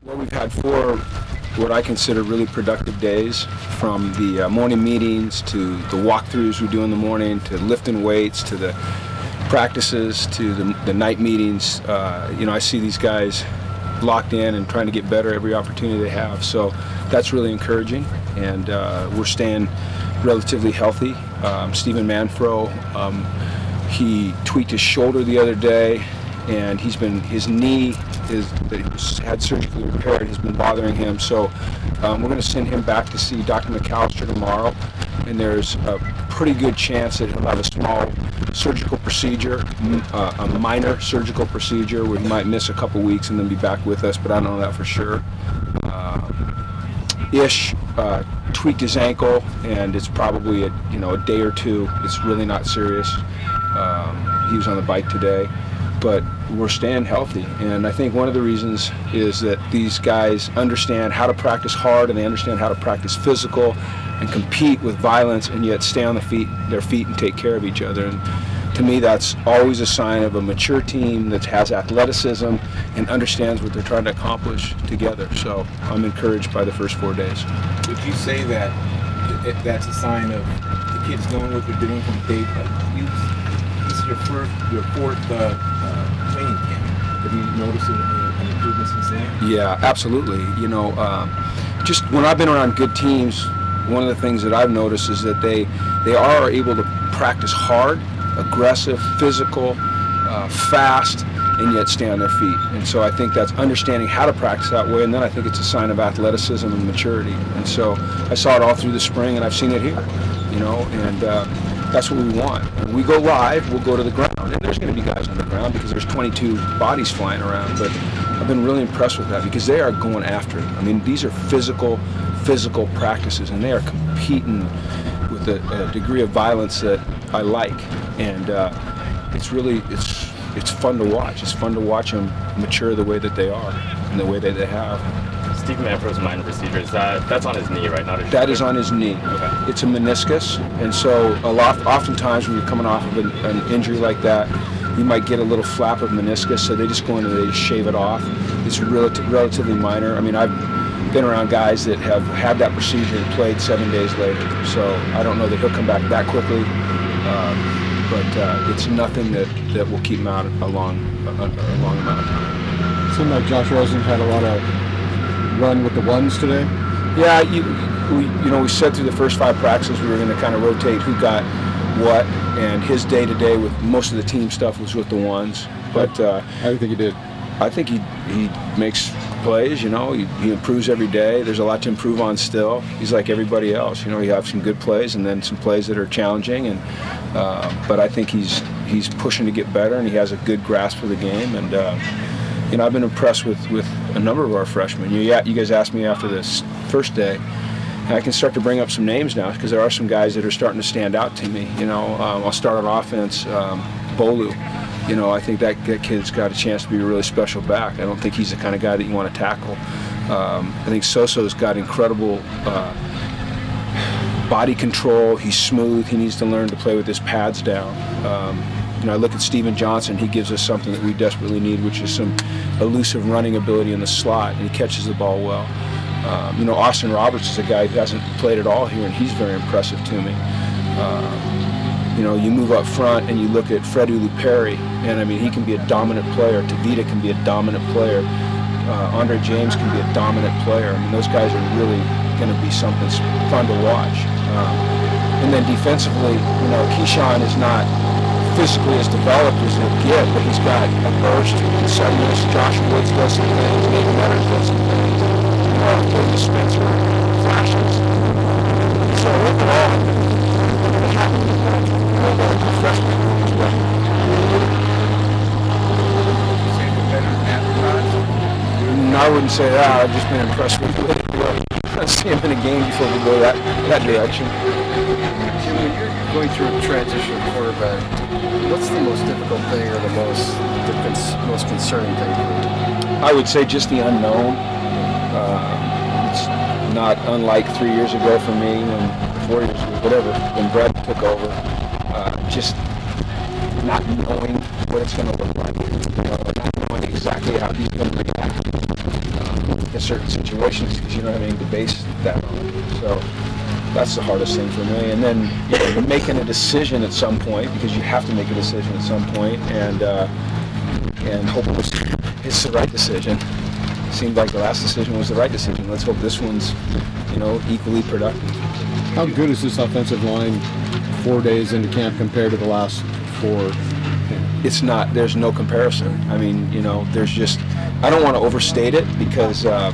Well, we've had 4 what I consider really productive days, from the morning meetings to the walkthroughs we do in the morning, to lifting weights, to the practices, to the night meetings. I see these guys locked in and trying to get better every opportunity they have. So that's really encouraging, and we're staying relatively healthy. Stephen Manfro, he tweaked his shoulder the other day, and his knee that he had surgically repaired has been bothering him. So we're going to send him back to see Dr. McAllister tomorrow, and there's a pretty good chance that he'll have a small surgical procedure, a minor surgical procedure, where he might miss a couple weeks and then be back with us, but I don't know that for sure. Ish tweaked his ankle, and it's probably a day or two. It's really not serious. He was on the bike today, but we're staying healthy. And I think one of the reasons is that these guys understand how to practice hard, and they understand how to practice physical and compete with violence, and yet stay on their feet and take care of each other. And to me, that's always a sign of a mature team that has athleticism and understands what they're trying to accomplish together. So I'm encouraged by the first 4 days. Would you say that that's a sign of the kids knowing what they're doing from day one? This is your fourth training camp. Have you noticed an improvement since then? Yeah, absolutely. Just when I've been around good teams, one of the things that I've noticed is that they are able to practice hard, aggressive, physical, fast, and yet stay on their feet. And so I think that's understanding how to practice that way, and then I think it's a sign of athleticism and maturity. And so I saw it all through the spring, and I've seen it here, and that's what we want. When we go live, we'll go to the ground, and there's going to be guys on the ground because there's 22 bodies flying around, but I've been really impressed with that because they are going after it. I mean, these are physical practices, and they are competing with a degree of violence that I like, and it's fun to watch. It's fun to watch them mature the way that they are and the way that they have. Steve Manfro's minor procedure, that's on his knee, right? Not his That is on his knee. Okay. It's a meniscus, and so oftentimes when you're coming off of an injury like that, you might get a little flap of meniscus, so they just go in and they just shave it off. It's relatively minor. I mean, I've been around guys that have had that procedure and played 7 days later, so I don't know that he'll come back that quickly, but it's nothing that will keep him out a long amount of time. Seemed like Josh Rosen had a lot of run with the ones today. Yeah, we said through the first 5 practices we were going to kind of rotate who got what, and his day-to-day with most of the team stuff was with the ones. But how do you think he did? I think he makes plays, he improves every day. There's a lot to improve on still. He's like everybody else, you have some good plays and then some plays that are challenging, and but I think he's pushing to get better, and he has a good grasp of the game, and I've been impressed with a number of our freshmen. You guys asked me after this first day, and I can start to bring up some names now because there are some guys that are starting to stand out to me. I'll start on offense, Bolu. I think that kid's got a chance to be a really special back. I don't think he's the kind of guy that you want to tackle. I think Soso's got incredible body control. He's smooth. He needs to learn to play with his pads down. I look at Steven Johnson. He gives us something that we desperately need, which is some elusive running ability in the slot, and he catches the ball well. Austin Roberts is a guy who hasn't played at all here, and he's very impressive to me. You move up front and you look at Fred Uluperi, and I mean, he can be a dominant player. Tavita can be a dominant player. Andre James can be a dominant player. I mean, those guys are really going to be something fun to watch. And then defensively, Keyshawn is not physically as developed as he'll get, but he's got a burst and suddenness. Josh Woods does some things. Nate Metters does some things. Cody Spencer flashes. So overall, I wouldn't say that. I've just been impressed with it. I see him in a game before we go that direction. Jim, when you're going through a transition of quarterback, what's the most difficult thing or the most concerning thing? I would say just the unknown. It's not unlike 3 years ago for me, and 4 years ago, whatever, when Brett took over. Just not knowing what it's going to look like, not knowing exactly how he's going to react. in certain situations because you don't have anything to base that on. So that's the hardest thing for me. And then you're making a decision at some point because you have to make a decision at some point, and hope it's the right decision. Seemed like the last decision was the right decision. Let's hope this one's, equally productive. How good is this offensive line 4 days into camp compared to the last 4? It's not. There's no comparison. I mean, there's just. I don't want to overstate it because I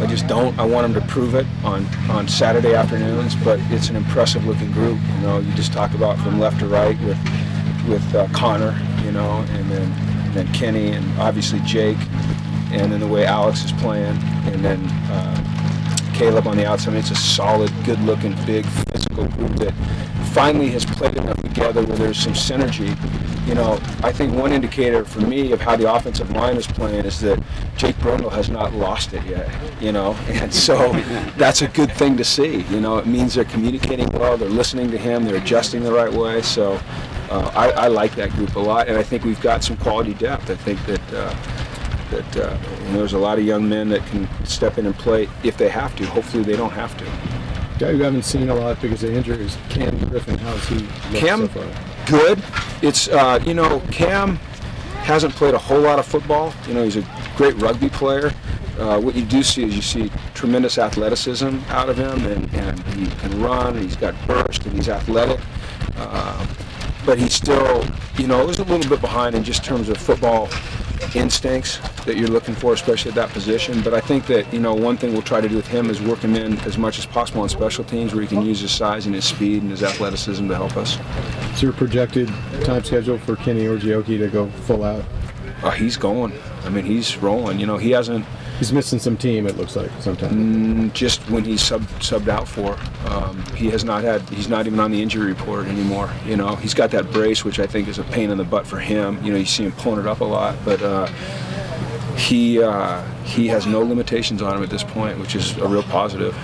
just don't. I want them to prove it on Saturday afternoons. But it's an impressive looking group. You just talk about from left to right with Connor, and then Kenny, and obviously Jake, and then the way Alex is playing, and then Caleb on the outside. I mean, it's a solid, good-looking, big, physical group that finally has played enough together where there's some synergy. I think one indicator for me of how the offensive line is playing is that Jake Brundle has not lost it yet, and so that's a good thing to see. It means they're communicating well, they're listening to him, they're adjusting the right way. So I like that group a lot, and I think we've got some quality depth. I think that there's a lot of young men that can step in and play if they have to. Hopefully they don't have to. Guy who haven't seen a lot because of injuries, Cam Griffin. How's he looked Cam, so far? Good. It's Cam hasn't played a whole lot of football. He's a great rugby player. What you do see is you see tremendous athleticism out of him, and he can run, and he's got burst, and he's athletic. But he's still, is a little bit behind in just terms of football instincts that you're looking for, especially at that position. But I think that, one thing we'll try to do with him is work him in as much as possible on special teams where he can use his size and his speed and his athleticism to help us. Is your projected time schedule for Kenny Orgioki to go full out? He's going. I mean, he's rolling. He's missing some team, it looks like, sometimes. Just when he's subbed out for. He's not even on the injury report anymore. He's got that brace, which I think is a pain in the butt for him. You see him pulling it up a lot, but he has no limitations on him at this point, which is a real positive.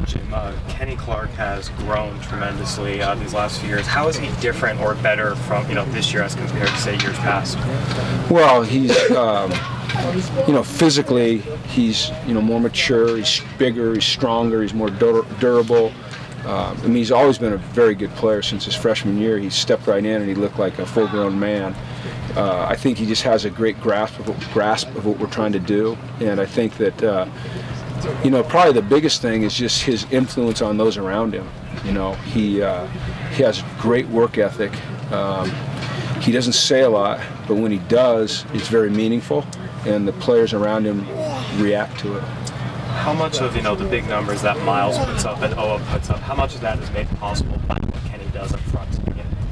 Jim, Kenny Clark has grown tremendously these last few years. How is he different or better from this year as compared to, say, years past? Well, he's physically he's more mature. He's bigger. He's stronger. He's more durable. He's always been a very good player since his freshman year. He stepped right in and he looked like a full-grown man. I think he just has a great grasp of what we're trying to do, and I think that probably the biggest thing is just his influence on those around him. He has great work ethic. He doesn't say a lot, but when he does, it's very meaningful, and the players around him react to it. How much of the big numbers that Miles puts up and Oa puts up, how much of that is made possible by what Kenny does up front?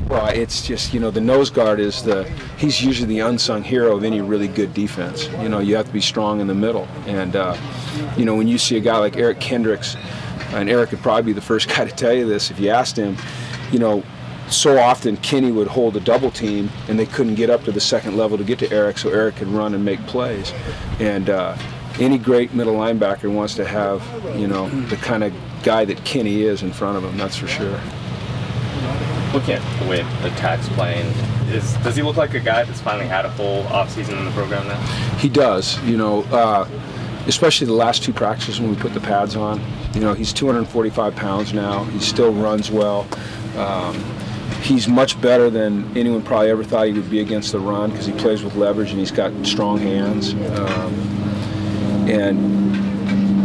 Well, it's just, the nose guard he's usually the unsung hero of any really good defense. You have to be strong in the middle. And, when you see a guy like Eric Kendricks, and Eric could probably be the first guy to tell you this if you asked him, so often Kenny would hold a double team and they couldn't get up to the second level to get to Eric so Eric could run and make plays. And any great middle linebacker wants to have, the kind of guy that Kenny is in front of him, that's for sure. Looking at the way the Attack's playing, does he look like a guy that's finally had a full offseason in the program now? He does, especially the last 2 practices when we put the pads on. He's 245 pounds now. He still runs well. He's much better than anyone probably ever thought he would be against the run because he plays with leverage and he's got strong hands. And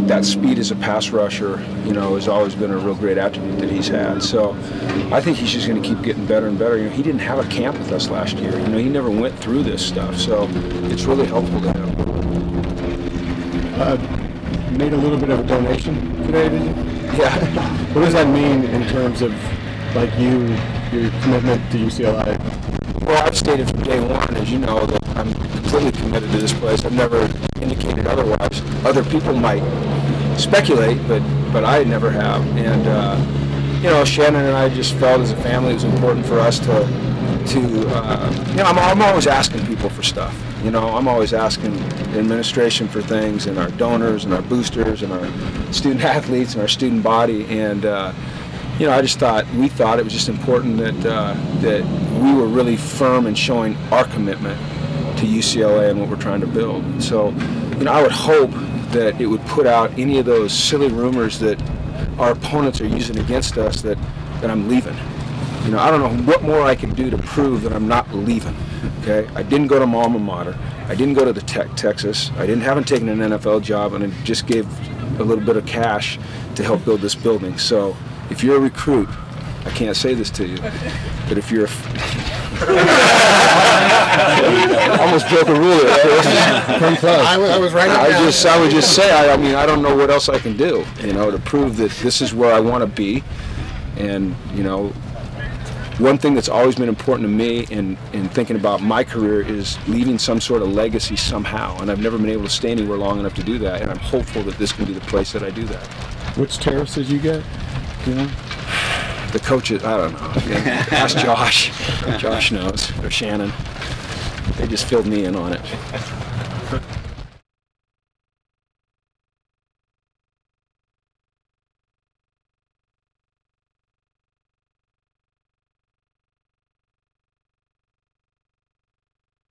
that speed as a pass rusher, has always been a real great attribute that he's had. So I think he's just going to keep getting better and better. He didn't have a camp with us last year. He never went through this stuff. So it's really helpful to him. You made a little bit of a donation today, didn't you? Yeah. What does that mean in terms of, your commitment to UCLA? Well, I've stated from day one, as you know, that I'm completely committed to this place. I've never indicated otherwise. Other people might speculate, but I never have. And Shannon and I just felt as a family it was important for us to I'm always asking people for stuff. I'm always asking the administration for things, and our donors, and our boosters, and our student athletes, and our student body. And we thought it was just important that we were really firm in showing our commitment to UCLA and what we're trying to build. So, I would hope that it would put out any of those silly rumors that our opponents are using against us that I'm leaving. I don't know what more I can do to prove that I'm not leaving. Okay, I didn't go to my alma mater. I didn't go to the Texas. Haven't taken an NFL job, and I just gave a little bit of cash to help build this building. So, if you're a recruit, I can't say this to you, but if you're almost broke a rule there. Come close. I was right. I would just say, I don't know what else I can do, to prove that this is where I want to be. And, one thing that's always been important to me in thinking about my career is leaving some sort of legacy somehow. And I've never been able to stay anywhere long enough to do that. And I'm hopeful that this can be the place that I do that. Which tariffs did you get? The coaches, I don't know. Ask Josh. Josh knows, or Shannon. They just filled me in on it.